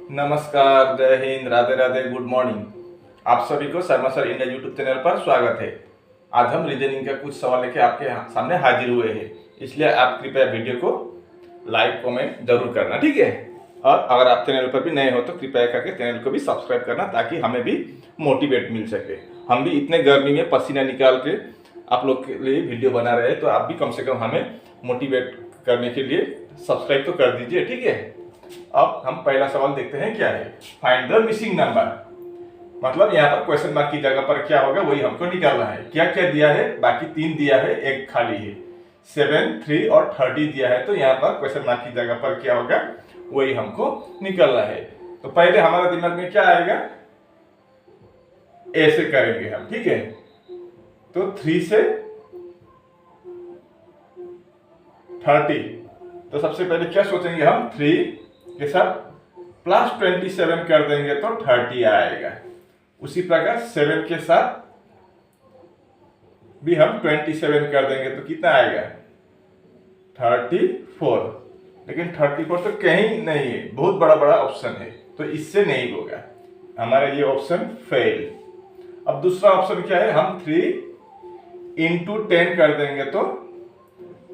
नमस्कार, जय Hind, Radhe Radhe, good morning. आप सभी को Sharma sir India YouTube channel पर स्वागत है। आज हम रीजनिंग का कुछ सवाल लेके आपके सामने हाजिर हुए हैं, इसलिए आप कृपया वीडियो को लाइक कमेंट जरूर करना, ठीक है। और अगर आप चैनल पर भी नए हो तो कृपया करके चैनल को भी सब्सक्राइब करना, ताकि हमें भी मोटिवेट मिल सके। हम भी इतने गर्मी में पसीना निकाल के आप लोग के लिए वीडियो बना रहे हैं, तो आप भी कम से कम हमें मोटिवेट करने के लिए सब्सक्राइब तो कर दीजिए, ठीक है। अब हम पहला सवाल देखते हैं क्या है। फाइंड द मिसिंग नंबर, मतलब यहाँ पर क्वेश्चन मार्क की जगह पर क्या होगा वही हमको निकालना है। क्या क्या दिया है, बाकी 3 दिया है, एक खाली है। 7, 3 और 30 दिया है, तो यहाँ पर क्वेश्चन मार्क की जगह पर क्या होगा वही हमको निकालना है। तो पहले हमारा दिमाग में क्या आएगा, ए से करेंगे हम, ठीक है। तो 3 से 30, तो सबसे पहले क्या सोचेंगे हम, 3 के साथ प्लस 27 कर देंगे तो 30 आएगा। उसी प्रकार 7 के साथ भी हम 27 कर देंगे तो कितना आएगा, 34। लेकिन 34 तो कहीं नहीं है, बहुत बड़ा बड़ा ऑप्शन है, तो इससे नहीं होगा, हमारा ये ऑप्शन फेल। अब दूसरा ऑप्शन क्या है, हम 3 इंटू 10 कर देंगे तो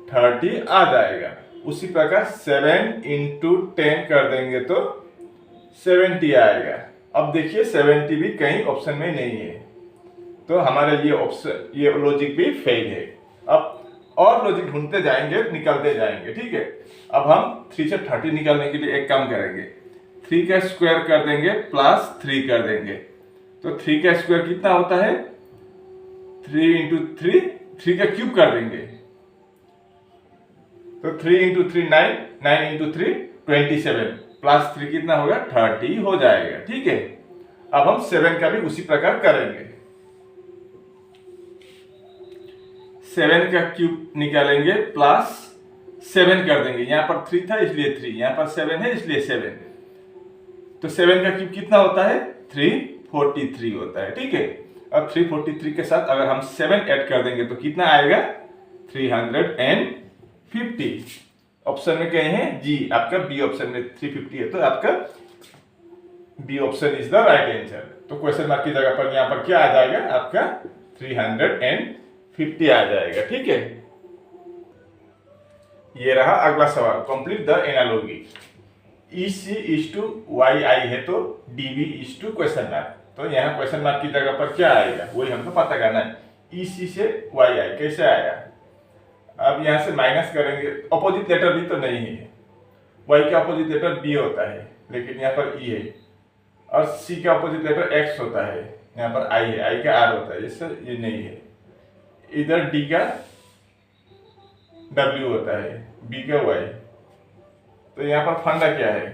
30 आ जाएगा। उसी प्रकार 7 इंटू 10 कर देंगे तो 70 आएगा। अब देखिए 70 भी कहीं ऑप्शन में नहीं है, तो हमारा ये ऑप्शन, ये लॉजिक भी फेल है। अब और लॉजिक ढूंढते जाएंगे, निकलते जाएंगे, ठीक है। अब हम 3 से 30 निकालने के लिए एक काम करेंगे, 3 का स्क्वायर कर देंगे प्लस 3 कर देंगे, तो 3 का स्क्वायर कितना होता है, 3 इंटू 3 का क्यूब कर देंगे, तो 3 इंटू 3 9, 9 इंटू 3 27, प्लस 3 कितना होगा, 30 हो जाएगा, ठीक है। अब हम 7 का भी उसी प्रकार करेंगे, 7 का क्यूब निकालेंगे प्लस 7 कर देंगे, यहाँ पर 3 था इसलिए 3, यहाँ पर 7 है इसलिए 7, तो 7 का क्यूब कितना होता है, 343 होता है, ठीक है। अब 343 के साथ अगर हम 7 ऐड कर देंगे तो कितना आएगा, 350। ऑप्शन में कहे हैं जी, आपका बी ऑप्शन में 350 है, तो आपका B option is the right answer. तो क्वेश्चन मार्क की जगह पर यहाँ पर क्या आ जाएगा, आपका 350 आ जाएगा, ठीक है। ये रहा अगला सवाल, complete the analogy. EC is to YI है तो DB is to question mark, तो यहाँ क्वेश्चन मार्क की जगह पर क्या आएगा वही हमको पता करना है। EC से YI कैसे आया, अब यहाँ से माइनस करेंगे, अपोजिट लेटर भी तो नहीं है, Y का अपोजिट लेटर B होता है लेकिन यहाँ पर E है, और C का अपोजिट लेटर X होता है, यहाँ पर I है, I का R होता है, इससे ये नहीं है। इधर D का W होता है, B का Y, तो यहाँ पर फंडा क्या है,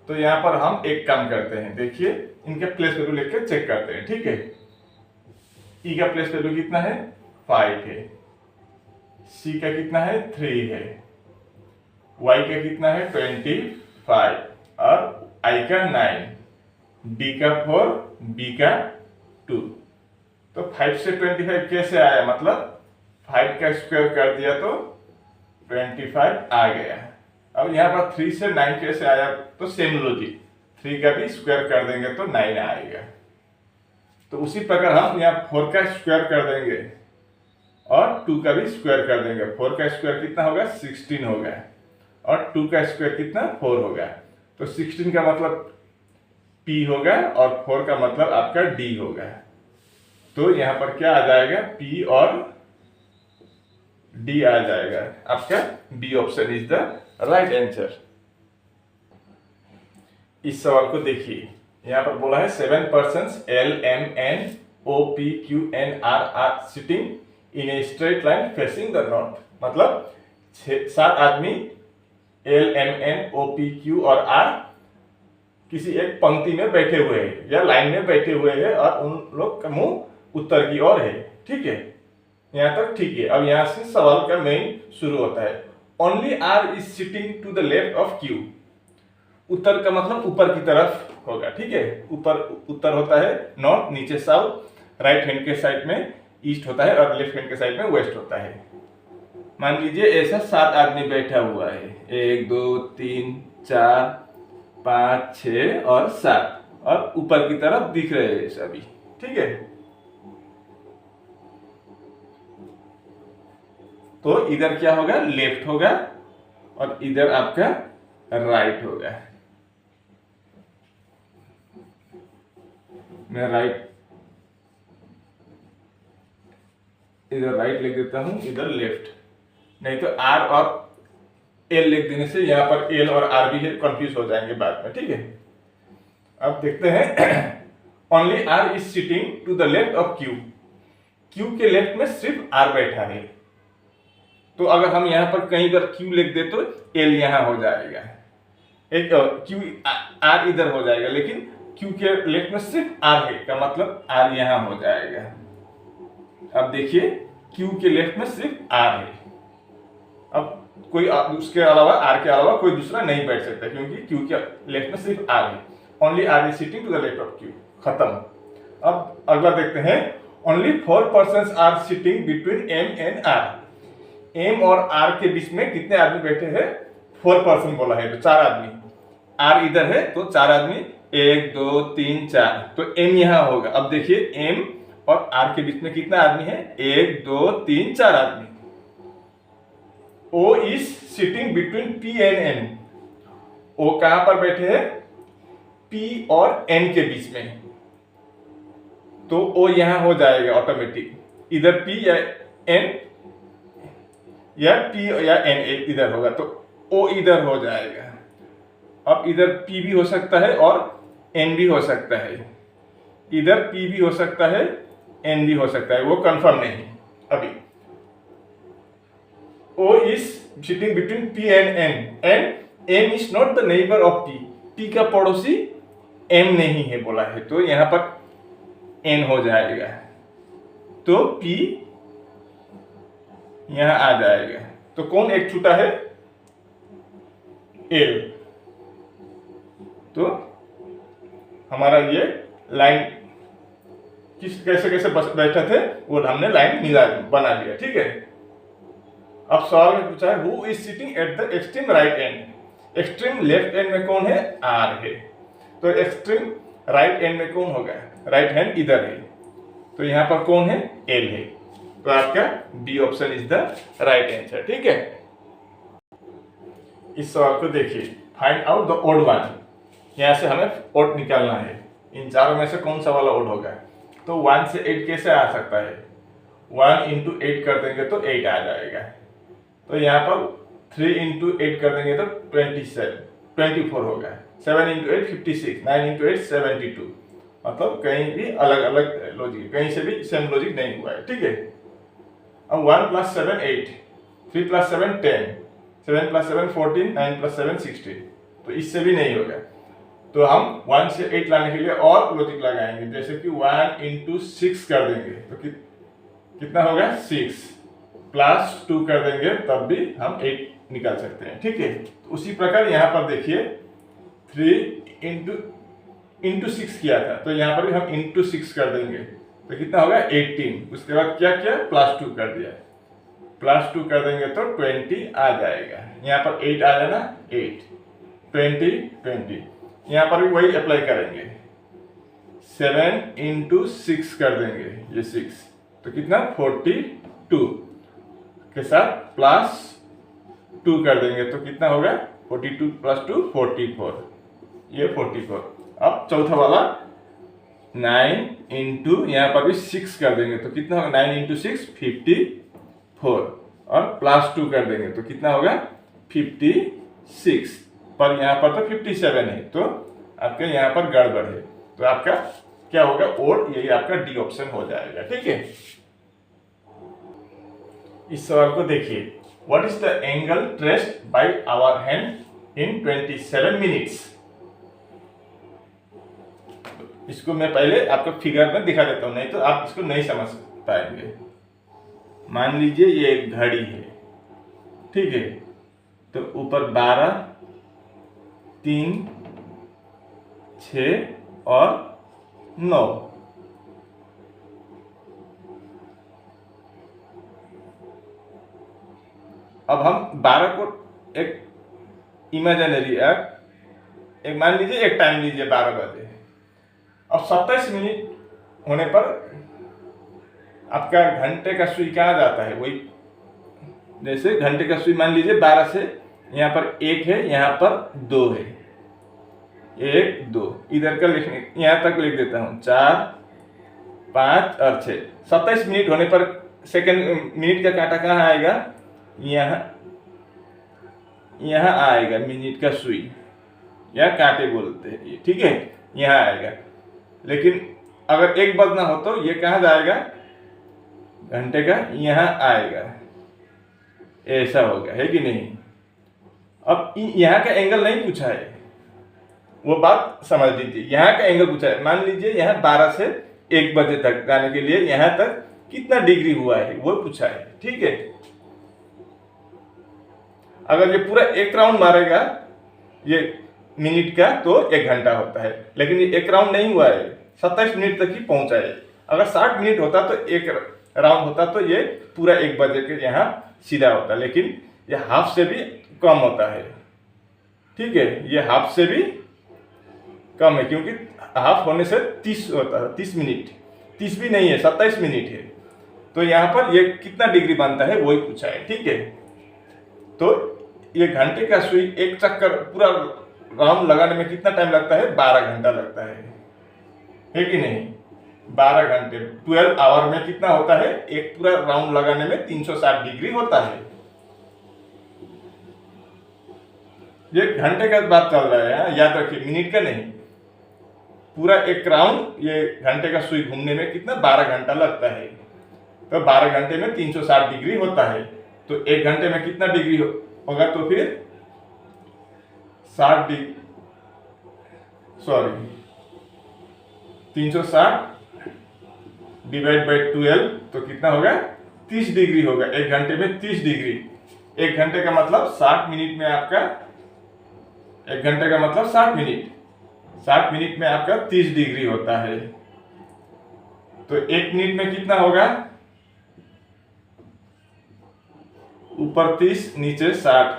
तो यहाँ पर हम एक काम करते हैं, देखिए इनके प्लेस वैल्यू लेकर चेक करते हैं, ठीक है। E का प्लेस वैल्यू कितना है, 5 है, C का कितना है, 3 है, Y का कितना है, 25 और I का 9, D का 4, B का 2। तो 5 से 25 कैसे आया, मतलब 5 का स्क्वायर कर दिया तो 25 आ गया। अब यहाँ पर 3 से 9 कैसे आया, तो सेम लॉजिक, 3 का भी स्क्वायर कर देंगे तो 9 आएगा। तो उसी प्रकार हम यहाँ 4 का स्क्वायर कर देंगे और 2 का भी स्क्वायर कर देंगे। 4 का स्क्वायर कितना होगा, 16 होगा, और 2 का स्क्वायर कितना, 4 होगा। तो 16 का मतलब P होगा और 4 का मतलब आपका D होगा। तो यहाँ पर क्या आ जाएगा, P और D आ जाएगा, आपका B option is the right answer. इस सवाल को देखिए, यहाँ पर बोला है 7 persons L, M, N, O, P, Q, N, R are sitting in a straight line facing the north, मतलब 7 आदमी L, M, N, O, P, Q और R किसी एक पंक्ति में बैठे हुए हैं या लाइन में बैठे हुए हैं, और उन लोग का मुंह उत्तर की ओर है, ठीक है। यहाँ तक ठीक है। अब यहाँ से सवाल का मेन शुरू होता है, only R is sitting to the left of Q। उत्तर का मतलब ऊपर की तरफ होगा, ठीक है। ऊपर उत्तर होता है नॉर्थ, नीचे साउथ, राइट हैंड के साइड में ईस्ट होता है और लेफ्ट हैंड के साइड में वेस्ट होता है। मान लीजिए ऐसा 7 आदमी बैठा हुआ है, 1 2 3 4 5, 6 और 7 और ऊपर की तरफ दिख रहे हैं सभी, ठीक है। तो इधर क्या होगा, लेफ्ट होगा और इधर आपका राइट होगा। मैं राइट, इधर राइट लिख देता हूं, इधर लेफ्ट, नहीं तो आर और एल लिख देने से यहाँ पर एल और आर भी कंफ्यूज हो जाएंगे बाद में, ठीक है। अब देखते हैं only R is sitting to the left of Q, Q के लेफ्ट में सिर्फ आर बैठा है। तो अगर हम यहाँ पर कहीं पर क्यू लिख दे तो एल यहाँ हो जाएगा, एक क्यू आर इधर हो जाएगा, लेकिन क्यू के लेफ्ट में सिर्फ आर है का मतलब आर यहाँ हो जाएगा। अब देखिए क्यू के लेफ्ट में सिर्फ आर है, अब कोई उसके अलावा आर के अलावा कोई दूसरा नहीं बैठ सकता क्योंकि क्यू के लेफ्ट में सिर्फ आर है। Only R is sitting to the left of Q, खत्म। अब अगला देखते हैं, only 4 persons are sitting between M and R. M और आर के बीच में कितने आदमी बैठे हैं, 4 पर्सन बोला है तो 4 आदमी। आर इधर है तो 4 आदमी, 1 2 3 4, तो एम यहाँ होगा। अब देखिए एम और आर के बीच में कितना आदमी है, 1 2 3 4 आदमी। O is sitting between P and N, O कहां पर बैठे हैं, P और N के बीच में, तो O यहां हो जाएगा ऑटोमेटिक, इधर P या N या P या N इधर होगा तो O इधर हो जाएगा। अब इधर P भी हो सकता है और N भी हो सकता है, इधर P भी हो सकता है N भी हो सकता है, वो कंफर्म नहीं अभी। O is sitting between P and N and M is not the neighbor of P, P का पड़ोसी M नहीं है बोला है, तो यहाँ पर N हो जाएगा, तो P यहाँ आ जाएगा। तो कौन एक छूटा है, L। तो हमारा ये लाइन कैसे कैसे बैठे थे वो हमने लाइन मिला बना लिया, ठीक है। अब सवाल में पूछा है who is sitting at the extreme right and, extreme left and में कौन है, आर है, तो एक्सट्रीम राइट एंड में कौन होगा, राइट हैंड इधर है, तो यहाँ पर कौन है, एल है, तो आपका B option is the right answer, ठीक है। इस सवाल को देखिए, find out the odd one, यहाँ से हमें ओड निकालना है, इन चारों में से कौन सा वाला ओड होगा। तो 1 से 8 कैसे आ सकता है, 1 into 8 कर देंगे तो 8 आ जाएगा, तो यहाँ पर 3 into 8 कर देंगे तो 24 होगा, 7 into 8 56, 9 into 8 72, मतलब कहीं भी अलग अलग लॉजिक, कहीं से भी सेम लॉजिक नहीं हुआ है, ठीक है। अब 1 + 7 8, 3 + 7 10, 7 + 7 14, 9 + 7 16, तो इससे भी नहीं होगा। तो हम 1 से 8 लाने के लिए और लॉजिक लगाएंगे, जैसे कि 1 into 6 कर देंगे तो कितना होगा, 6 + 2 कर देंगे तब भी हम 8 निकाल सकते हैं, ठीक है। तो उसी प्रकार यहाँ पर देखिए 3 into 6 किया था, तो यहाँ पर भी हम into 6 कर देंगे तो कितना होगा, 18। उसके बाद क्या किया, +2 कर दिया, +2 कर देंगे तो 20 आ जाएगा, यहाँ पर 8 आ जाना, 8 20 20, यहाँ पर भी वही अप्लाई करेंगे, 7 into 6 कर देंगे, ये 6, तो कितना 42 के साथ +2 कर देंगे तो कितना होगा, 42 + 2 44, ये 44। अब चौथा वाला 9 into यहाँ पर भी 6 कर देंगे तो कितना होगा, 9 into 6 54, और +2 कर देंगे तो कितना होगा, 56, पर यहाँ पर तो 57 है, तो आपके यहाँ पर गड़बड़ है, तो आपका क्या होगा, ओड, यही आपका डी ऑप्शन हो जाएगा, ठीक है। इस सवाल को देखिए, what is the angle traced by our hand in 27 minutes. इसको मैं पहले आपको फिगर में दिखा देता हूं, नहीं तो आप इसको नहीं समझ पाएंगे। मान लीजिए ये एक घड़ी है, ठीक है, तो ऊपर 12 3 6 और 9, अब हम 12 को एक इमेजिनरी एक मान लीजिए एक टाइम लीजिए 12 बजे। अब 27 मिनट होने पर आपका घंटे का सुई कहाँ जाता है, वही जैसे घंटे का सुई मान लीजिए 12 से यहाँ पर 1 है, यहाँ पर 2 है, 1 2 इधर का लिखने यहाँ तक लिख देता हूँ, 4 5 और 6। 27 मिनट होने पर सेकंड मिनट का कांटा कहाँ आएगा, यहाँ यहाँ आएगा मिनट का सुई या कांटे बोलते हैं ये, ठीक है, यहाँ आएगा। लेकिन अगर 1 बजना हो तो ये कहाँ जाएगा, घंटे का यहाँ आएगा, ऐसा होगा, है कि नहीं। अब यहाँ का एंगल नहीं पूछा है, वो बात समझ लीजिए, यहाँ का एंगल पूछा है। मान लीजिए यहाँ 12 से 1 बजे तक जाने के लिए यहाँ तक कितना डिग्री हुआ है वो पूछा है, ठीक है। अगर ये पूरा 1 राउंड मारेगा ये मिनट का तो 1 घंटा होता है, लेकिन ये 1 राउंड नहीं हुआ है, 27 मिनट तक ही पहुंचा है। अगर 60 मिनट होता तो 1 राउंड होता तो ये पूरा 1 बजे के यहाँ सीधा होता, लेकिन ये हाफ से भी कम होता है, ठीक है, ये हाफ से भी कम है, क्योंकि हाफ होने से 30 होता है, 30 मिनट, 30 भी नहीं है, 27 मिनट है। तो यहाँ पर ये कितना डिग्री बनता है वही पूछा है, ठीक है। तो ये घंटे का सुई एक चक्कर पूरा राउंड लगाने में कितना टाइम लगता है, 12 घंटा लगता है कि नहीं। 12 घंटे 12 आवर में कितना होता है, एक पूरा राउंड लगाने में 360 डिग्री होता है। ये घंटे का बात चल रहा है, याद रखिए, मिनट का नहीं। पूरा 1 राउंड ये घंटे का सुई घूमने में कितना 12 घंटा लगता है। तो 12 घंटे में 360 डिग्री होता है, तो 1 घंटे में कितना डिग्री होगा, तो फिर 60 डिग्री, सॉरी 360 डिवाइड बाई 12 तो कितना होगा, 30 डिग्री होगा। 1 घंटे में 30 डिग्री, 1 घंटे का मतलब 60 मिनट में आपका, 1 घंटे का मतलब 60 मिनट, 60 मिनट में आपका 30 डिग्री होता है। तो 1 मिनट में कितना होगा, ऊपर 30 नीचे 60,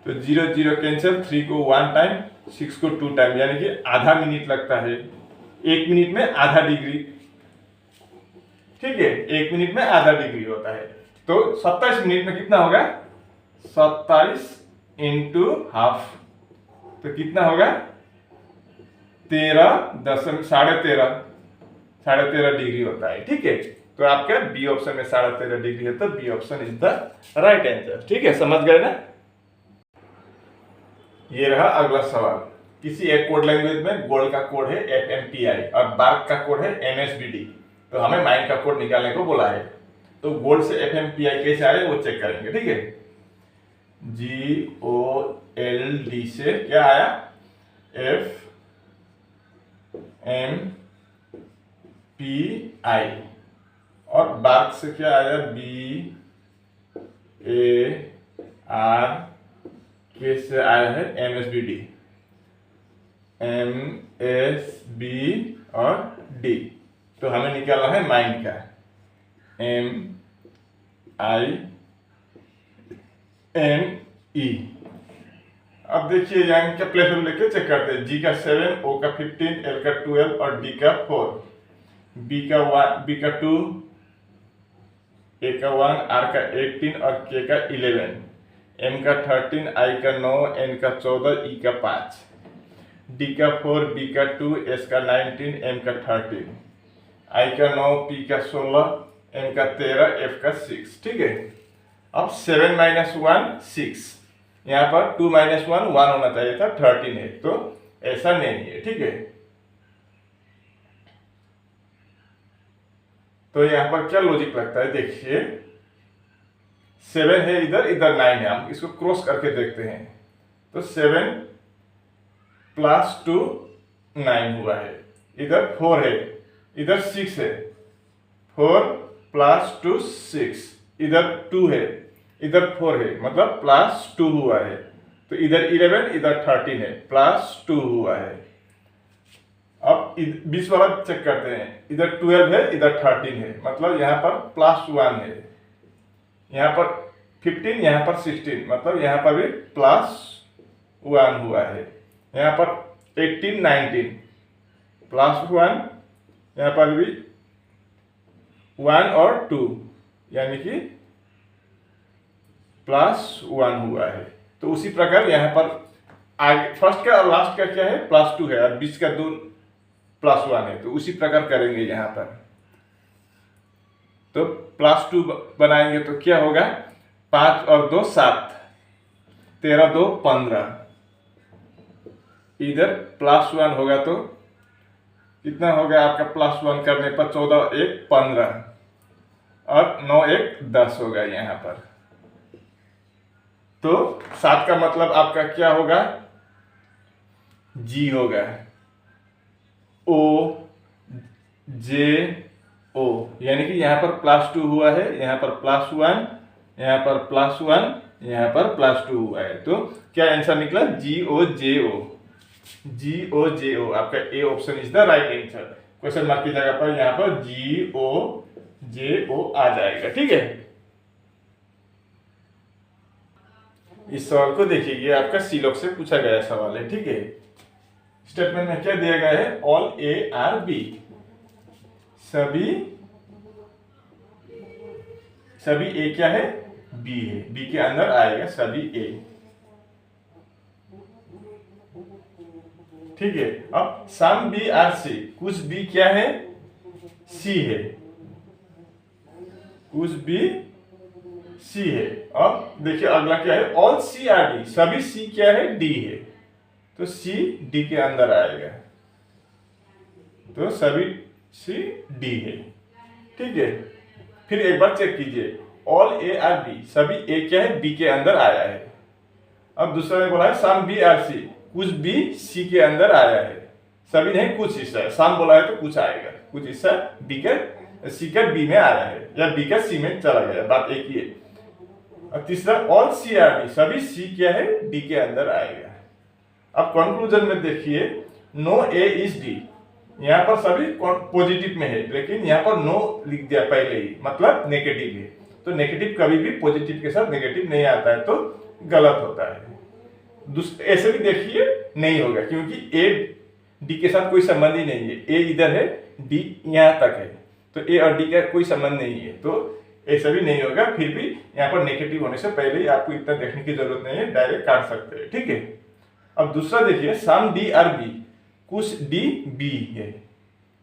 तो 0 0 कैंसिल, 3 को 1 टाइम, 6 को 2 टाइम, यानी कि आधा मिनट लगता है। 1 मिनट में आधा डिग्री, ठीक है, 1 मिनट में आधा डिग्री होता है। तो 27 मिनट में कितना होगा, 27 इंटू हाफ, तो कितना होगा 13.13 डिग्री होता है, ठीक है। तो आपका बी ऑप्शन में 13.5 डिग्री है, तो B option is the right answer, ठीक है, समझ गए ना। ये रहा अगला सवाल। किसी एक कोड लैंग्वेज में गोल्ड का कोड है FMPI और बार्क का कोड है MSBD, तो हमें माइन का कोड निकालने को बोला है। तो गोल्ड से FMPI कैसे आए वो चेक करेंगे, ठीक है। GOLD से क्या आया, FMPI, और बार्क से क्या आया, BARK से आया है MSBD, MSB और D। तो हमें निकालना है माइन का, MINE। अब देखिए यहाँ क्या प्लेस लेके चेक करते हैं। G का 7, O का 15, L का 12 और D का 4, B का 2, A का 1, R का 18 और K का 11, M का 13, I का 9, N का 14, E का 5, D का 4, B का 2, S का 19, M का 13, I का 9, P का 16, M का 13, F का 6, ठीक है। अब 7 - 1 6, यहाँ पर 2 - 1 1 होना चाहिए था, 13 है, तो ऐसा नहीं है, ठीक है। तो यहाँ पर क्या लॉजिक लगता है, देखिए 7 है इधर, इधर 9 है, हम इसको क्रॉस करके देखते हैं। तो 7 + 2 9 हुआ है, इधर 4 है, इधर 6 है, 4 + 2 6, इधर 2 है, इधर 4 है, मतलब +2 हुआ है। तो इधर 11, इधर 13 है, +2 हुआ है। अब 20 वाला चेक करते हैं, इधर 12 है, इधर 13 है, मतलब यहाँ पर +1 है, यहाँ पर 15, यहाँ पर 16, मतलब यहाँ पर भी +1 हुआ है। यहाँ पर 18 19 +1, यहाँ पर भी 1 और 2 यानी कि +1 हुआ है। तो उसी प्रकार यहाँ पर आगे फर्स्ट का और लास्ट का क्या है, +2 है और बीच का 2 +1 है। तो उसी प्रकार करेंगे यहाँ पर। तो +2 बनाएंगे तो क्या होगा, 5 और 2 7, 13 2 15, इधर +1 होगा तो कितना होगा आपका, +1 करने पर 14 1 15 और 9 1 10 होगा यहाँ पर। तो 7 का मतलब आपका क्या होगा, जी होगा, ओ जे ओ, यानी कि यहाँ पर +2 हुआ है, यहाँ पर +1, यहाँ पर +1, यहाँ पर +2 हुआ है। तो क्या आंसर निकला, जी ओ जे ओ, जी ओ जे ओ। आपका A option is the right answer. Question mark की जगह पर यहाँ पर जी ओ जे ओ आ जाएगा। ठीक है, इस सवाल को देखिए, ये आपका सीलॉक से पूछा गया सवाल है। ठीक है, स्टेटमेंट में क्या दिया गया है, ऑल ए आर बी, सभी ए क्या है, बी है, बी के अंदर आएगा सभी ए। ठीक है, अब सम बी आर सी, कुछ बी क्या है, सी है, कुछ बी सी है। अब देखिए अगला क्या है, ऑल सी आर डी, सभी सी क्या है, डी है, तो सी डी के अंदर आएगा, तो सभी सी डी है। ठीक है, फिर एक बार चेक कीजिए, ऑल ए आर बी, सभी ए क्या है, बी के अंदर आया है। अब दूसरा में बोला है सम बी आर सी, कुछ बी सी के अंदर आया है, सभी नहीं कुछ हिस्सा, सम बोला है तो कुछ आएगा, कुछ हिस्सा बी का सी का बी में आया है या बी का सी में चला गया, बात एक ही है। और तीसरा ऑल सी आर डी, सभी सी क्या है, डी के अंदर आएगा। अब कंक्लूजन में देखिए, नो ए इज डी, यहाँ पर सभी पॉजिटिव में है, लेकिन यहाँ पर नो लिख दिया पहले ही, मतलब नेगेटिव है। तो नेगेटिव कभी भी पॉजिटिव के साथ नेगेटिव नहीं आता है, तो गलत होता है। ऐसे भी देखिए नहीं होगा, क्योंकि ए डी के साथ कोई संबंध ही नहीं है, ए इधर है, डी यहाँ तक है, तो ए और डी का कोई संबंध नहीं है, तो ऐसा भी नहीं होगा। फिर भी यहाँ पर नेगेटिव होने से पहले ही आपको इतना देखने की जरूरत नहीं है, डायरेक्ट काट सकते हैं। ठीक है, अब दूसरा देखिए, सम डी आर बी, कुछ डी बी है,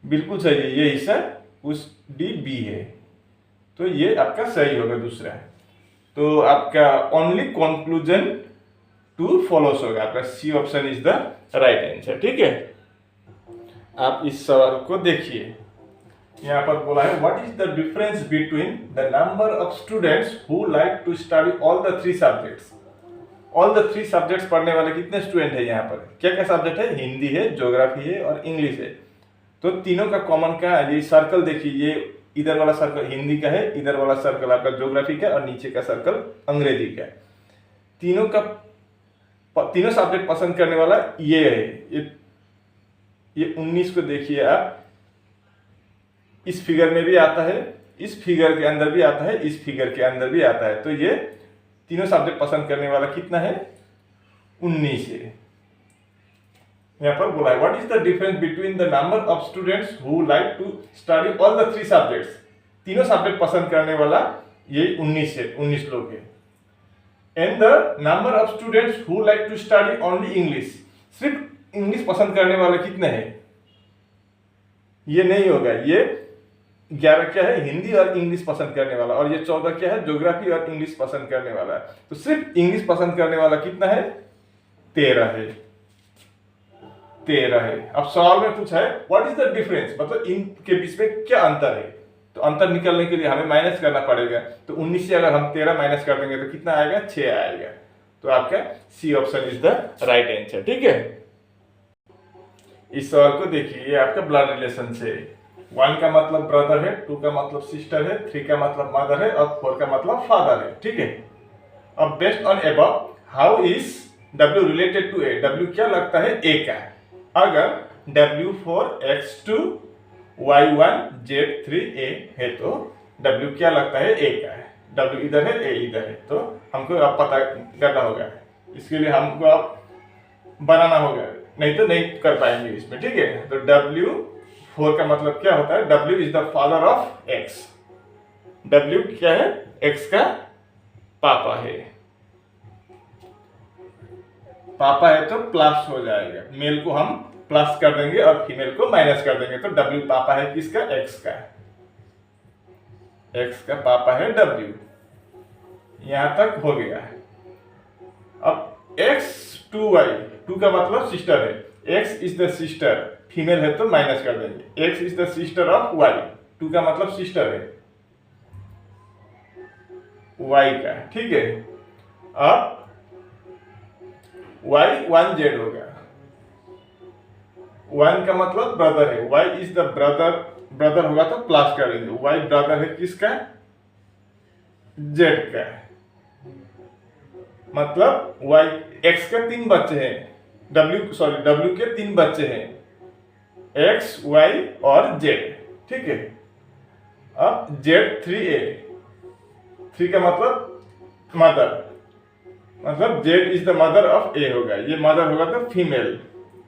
बिल्कुल सही है, ये हिस्सा कुछ डी बी है, तो ये आपका सही होगा दूसरा। तो आपका ओनली कंक्लूजन टू फॉलोस होगा, आपका C option is the right answer. ठीक है, आप इस सवाल को देखिए, यहाँ पर बोला है what is the difference between the number of students who like to study all the 3 subjects. All the 3 subjects पढ़ने वाले कितने स्टूडेंट है, यहाँ पर क्या क्या सब्जेक्ट है, हिंदी है, ज्योग्राफी है और इंग्लिश है। तो तीनों का कॉमन क्या है, ये सर्कल देखिए, ये इधर वाला सर्कल हिंदी का है, इधर वाला सर्कल आपका ज्योग्राफी का, और नीचे का सर्कल अंग्रेजी का है। तीनों सब्जेक्ट पसंद करने वाला ये है। ये 19 को देखिए आप, इस फिगर में भी आता है, इस फिगर के अंदर भी आता है, इस फिगर के अंदर भी आता है। तो ये तीनों सब्जेक्ट पसंद करने वाला कितना है, 19 है। यहाँ पर बोला है what is the difference between the number of students who like to study all the 3 subjects. तीनों सब्जेक्ट पसंद करने वाला ये 19 है, 19 लोग है। And the number of students who like to study only English, सिर्फ इंग्लिश पसंद करने वाले कितने हैं, ये नहीं होगा। ये 11 क्या है, हिंदी और इंग्लिश पसंद करने वाला, और ये 14 क्या है, ज्योग्राफी और इंग्लिश पसंद करने वाला है। तो सिर्फ इंग्लिश पसंद करने वाला कितना है, 13 है, 13 है। अब सवाल में पूछा है व्हाट इज द डिफरेंस, मतलब इनके बीच में क्या अंतर है। तो अंतर निकलने के लिए हमें माइनस करना पड़ेगा। तो 19 से अगर हम 13 माइनस कर देंगे तो कितना आएगा, 6 आएगा। तो आपका C option is the right answer. ठीक है, इस सवाल को देखिए, ये आपका ब्लड रिलेशन से 1 का मतलब ब्रदर है, 2 का मतलब सिस्टर है, 3 का मतलब मदर है और 4 का मतलब फादर है। ठीक है, अब based on above how is W related to A, W क्या लगता है A का। अगर W for X2 Y1 Z3A है तो W क्या लगता है A का है। W इधर है, A इधर है, तो हमको अब पता करना होगा। इसके लिए हमको अब बनाना होगा नहीं तो नहीं कर पाएंगे इसमें, ठीक है। तो W4 का मतलब क्या होता है, W is the father of X। W क्या है, X का पापा है। पापा है तो प्लस हो जाएगा, मेल को हम प्लस कर देंगे और फीमेल को माइनस कर देंगे। तो W पापा है किसका, X का। X का पापा है W। यहां तक हो गया। अब X2Y, 2 का मतलब सिस्टर है, X is the sister, female है तो माइनस कर देंगे। X is the sister of Y, 2 का मतलब सिस्टर है Y का, ठीक है। अब Y 1Z होगा, 1 का मतलब ब्रदर है, Y is the brother, brother होगा तो प्लस कर देंगे। Y ब्रदर है किसका, Z का। मतलब Y, X के 3 बच्चे हैं, W के 3 बच्चे हैं, X, Y और Z, ठीक है। अब Z3A, 3 का मतलब मदर, मतलब Z is the mother of A होगा। ये मदर होगा तो फीमेल,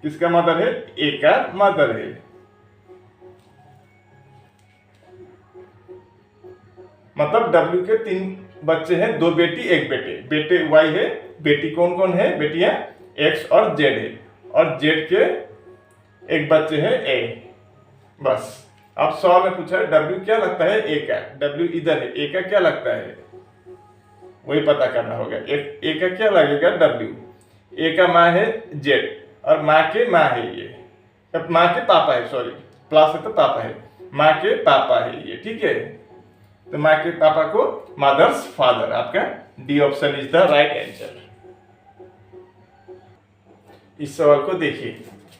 किसका मदर है, A का मदर है। मतलब W के 3 बच्चे हैं, 2 बेटी 1 बेटे, बेटे Y है, बेटी कौन कौन है, बेटियां X और Z है, और Z के 1 बच्चे हैं A। बस अब सवाल में पूछा है W क्या लगता है A का, W इधर है, A का क्या लगता है, वही पता करना होगा। A का क्या लगेगा, W। A का माँ है Z और माँ के माँ है ये, माँ के पापा है, सॉरी प्लस है तो पापा है, माँ के पापा है ये, ठीक है। तो माँ के पापा को मदर्स फादर, आपका D option is the right answer. इस सवाल को देखिए,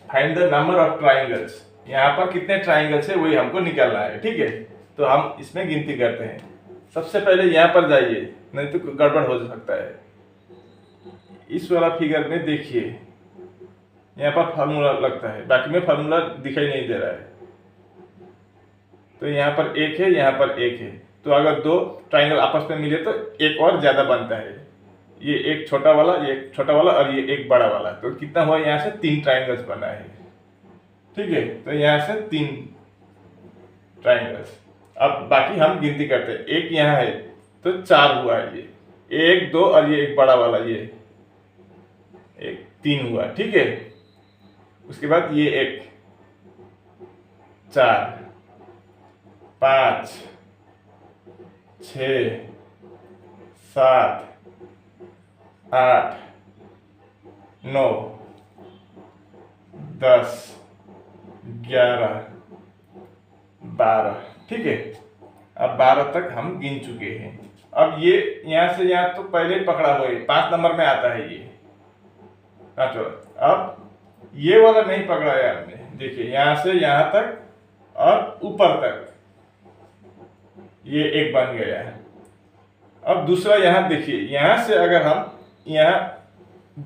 find the number of triangles. यहाँ पर कितने ट्राइंगल्स है वही हमको निकालना है, ठीक है। तो हम इसमें गिनती करते हैं। सबसे पहले यहाँ पर जाइए, नहीं तो गड़बड़ हो सकता है। इस वाला फिगर में देखिए, यहाँ पर फार्मूला लगता है, बाकी में फार्मूला दिखाई नहीं दे रहा है। तो यहाँ पर 1 है, यहाँ पर 1 है, तो अगर 2 ट्राइंगल आपस में मिले तो एक और ज्यादा बनता है। ये एक छोटा वाला, ये एक छोटा वाला और ये एक बड़ा वाला, तो कितना हुआ, यहाँ से 3 ट्राइंगल्स बना है, ठीक है। तो यहाँ से 3 ट्राइंगल्स। अब बाकी हम गिनती करते हैं, 1 यहाँ है तो 4 हुआ है, ये 1 2 और ये एक बड़ा वाला, ये 1 3 हुआ, ठीक है। उसके बाद ये 1 4 5 6 7 8 9 10 11 12, ठीक है। अब 12 तक हम गिन चुके हैं। अब ये यहाँ से यहाँ तो पहले ही पकड़ा हुआ है, 5 नंबर में आता है ये। चलो अब ये वाला नहीं पकड़ा है आपने, देखिए यहाँ से यहाँ तक और ऊपर तक ये 1 बन गया है। अब दूसरा यहाँ देखिए, यहाँ से अगर हम यहाँ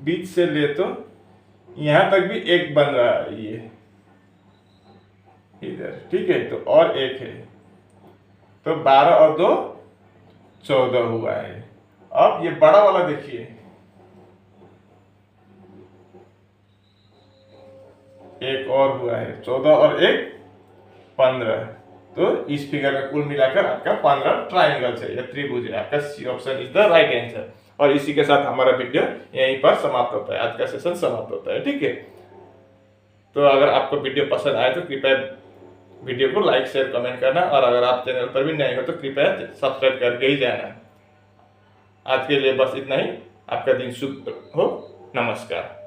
बीच से ले तो यहाँ तक भी 1 बन रहा है ये इधर, ठीक है। तो और 1 है, तो 12 और 2 14 हुआ है। अब ये बड़ा वाला देखिए, 1 और हुआ है, 14 और 1 15। तो इस फिगर में कुल मिलाकर आपका 15 ट्राइंगल्स है या त्रिभुज है। आपका C option is the right answer. और इसी के साथ हमारा वीडियो यहीं पर समाप्त होता है, आज का सेशन समाप्त होता है, ठीक है। तो अगर आपको वीडियो पसंद आए तो कृपया वीडियो को लाइक शेयर कमेंट करना, और अगर आप चैनल पर भी नए हो तो कृपया सब्सक्राइब करके ही जाना। आज के लिए बस इतना ही। आपका दिन शुभ हो। नमस्कार।